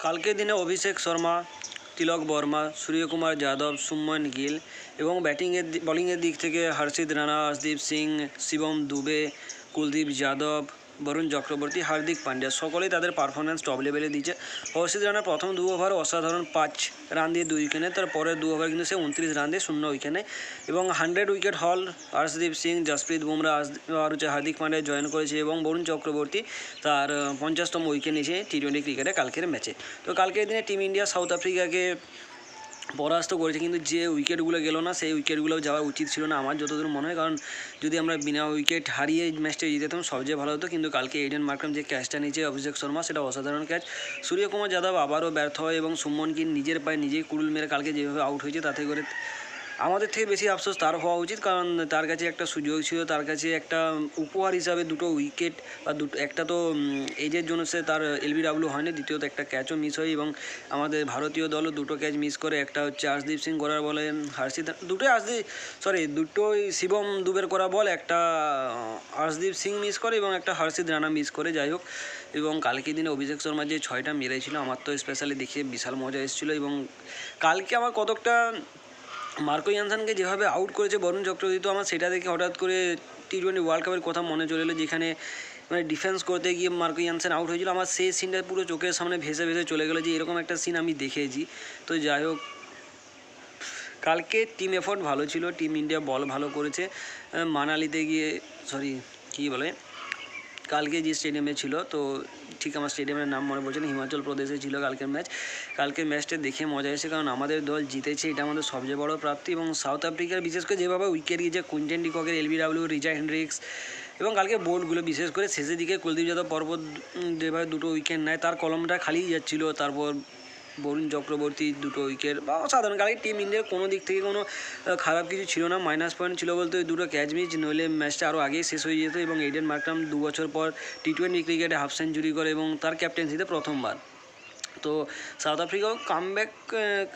কালকের দিনে অভিষেক শর্মা, তিলক বর্মা, সূর্যকুমার যাদব, শুভমন গিল এবং বোলিংয়ের দিক থেকে হর্ষিত রানা, অর্শদীপ সিং, শিবম দুবে, কুলদীপ যাদব, বরুণ চক্রবর্তী, হার্দিক পান্ডিয়া সকলেই তাদের পারফরম্যান্স টপ লেভেলে দিয়েছে। হর্ষিত রানা প্রথম 2 ওভার অসাধারণ 5 রান দিয়ে 2 উইকেটে, তারপরের 2 ওভার কিন্তু সে 29 রান দিয়ে 0 উইকেটে এবং 100 উইকেট হল অর্শদীপ সিং, জসপ্রীত বুমরা আর হার্দিক পান্ডিয়া জয়েন করেছে এবং বরুণ চক্রবর্তী তার 50তম উইকেট নিয়েছে টি20 ক্রিকেটে কালকের ম্যাচে। তো কালকের দিনে টিম ইন্ডিয়া সাউথ আফ্রিকাকে পরাস্ত করেছে, কিন্তু যে উইকেটগুলো গেল না সেই উইকেটগুলো যাওয়া উচিত ছিল না আমার যতদূর মনে হয়, কারণ যদি আমরা বিনা উইকেট হারিয়ে ম্যাচটা জিতেতাম সবচেয়ে ভালো হতো। কিন্তু কালকে এইডেন মার্ক্রাম যে ক্যাচটা নিয়েছে অভিষেক শর্মা, সেটা অসাধারণ ক্যাচ। সূর্যকুমার যাদব আবারও ব্যর্থ হয় এবং শুভমন গিল নিজের পায়ে নিজেই কুড়ুল মেরে কালকে যেভাবে আউট হয়েছে তাতে করে আমাদের থেকে বেশি আফসোস তার হওয়া উচিত, কারণ তার কাছে একটা সুযোগ ছিল, তার কাছে একটা উপহার হিসাবে 2টো উইকেট বা একটা তো এজের জন্য সে তার এলবিডব্লিউ হয়নি, দ্বিতীয়ত একটা ক্যাচও মিস হয় এবং আমাদের ভারতীয় দলও 2টো ক্যাচ মিস করে। একটা হচ্ছে অর্শদীপ সিং করার বলে দুটোই শিবম দুবের করা বল, একটা অর্শদীপ সিং মিস করে এবং একটা হর্ষিত রানা মিস করে। যাই হোক, এবং কালকের দিনে অভিষেক শর্মা যে 6টা মেরেছিল আমার তো স্পেশালি দেখে বিশাল মজা এসেছিলো। এবং কালকে আমার কতকটা মার্কো ইয়ানসনকে যেভাবে আউট করেছে বরুণ চক্রবর্তী, তো আমার সেটা দেখে হঠাৎ করে টি20 ওয়ার্ল্ড কাপের কথা মনে চলে এলো, যেখানে মানে ডিফেন্স করতে গিয়ে মার্কো ইয়ানসন আউট হয়েছিল। আমার সেই সিনটা পুরো চোখের সামনে ভেসে ভেসে চলে গেলো যে এরকম একটা সিন আমি দেখেছি। তো যাই হোক, কালকে টিম এফোর্ট ভালো ছিল, টিম ইন্ডিয়া বল ভালো করেছে। মানালিতে গিয়ে কালকে যে স্টেডিয়ামে ছিল, তো ঠিক আমার স্টেডিয়ামের নাম মনে পড়ছে না, হিমাচল প্রদেশে ছিল কালকের ম্যাচ। কালকের ম্যাচটা দেখে মজা এসেছে, কারণ আমাদের দল জিতেছে, এটা আমাদের সবচেয়ে বড় প্রাপ্তি। এবং সাউথ আফ্রিকার বিশেষ করে যেভাবে উইকেট গিয়েছে কুইন্টেন ডিককের, এলবিডব্লিউ, রিচা হেনড্রিক্স এবং কালকে বোল্ডগুলো বিশেষ করে শেষের দিকে কুলদীপ যাদব পরপর যেভাবে 2টো উইকেট নেয়, তার কলমটা খালিই যাচ্ছিলো। তারপর বরুণ চক্রবর্তী 2টো উইকেট বা অসাধারণ। কালকে টিম ইন্ডিয়ার কোনো দিক থেকে কোনো খারাপ কিছু ছিল না, মাইনাস পয়েন্ট ছিল বলতে ওই 2টো ক্যাচ মিস, নইলে ম্যাচটা আরও আগেই শেষ হয়ে যেত। এবং এইডেন মার্ক্রাম 2 বছর পর টি20 ক্রিকেটে হাফ সেঞ্চুরি করে এবং তার ক্যাপ্টেন্সিতে প্রথমবার। তো সাউথ আফ্রিকাও কামব্যাক,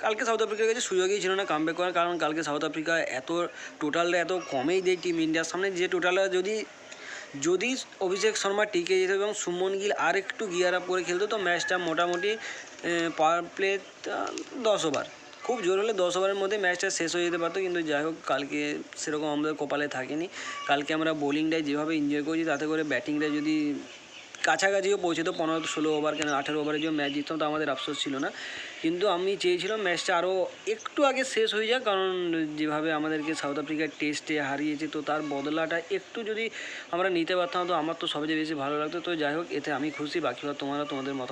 কালকে সাউথ আফ্রিকার কাছে সুযোগই ছিল না কামব্যাক করার, কারণ কালকে সাউথ আফ্রিকা টোটালটা এত কমেই দেয় টিম ইন্ডিয়ার সামনে, যে টোটালটা যদি অভিষেক শর্মা টিকে যেত এবং শুভমন গিল আর একটু গিয়ার আপ করে খেলতো, তো ম্যাচটা মোটামুটি পাওয়ার প্লে 10 ওভার, খুব জোর হলে 10 ওভারের মধ্যে ম্যাচটা শেষ হয়ে যেতে পারতো। কিন্তু যাই হোক, কালকে সেরকম আমাদের কপালে থাকেনি। কালকে আমরা বোলিংটাই যেভাবে এনজয় করেছি, তাতে করে ব্যাটিংটা যদি কাছাকাছিও পৌঁছতো 15-16 ওভার, কেন 18 ওভারে যে ম্যাচ জিততাম, তো আমাদের আফসোস ছিল না। কিন্তু আমি চেয়েছিলাম ম্যাচটা আরও একটু আগে শেষ হয়ে যাক, কারণ যেভাবে আমাদেরকে সাউথ আফ্রিকার টেস্টে হারিয়েছে, তো তার বদলাটা একটু যদি আমরা নিতে পারতাম তো আমার তো সবচেয়ে বেশি ভালো লাগতো। তো যাই হোক, এতে আমি খুশি, বাকি তোমাদের মত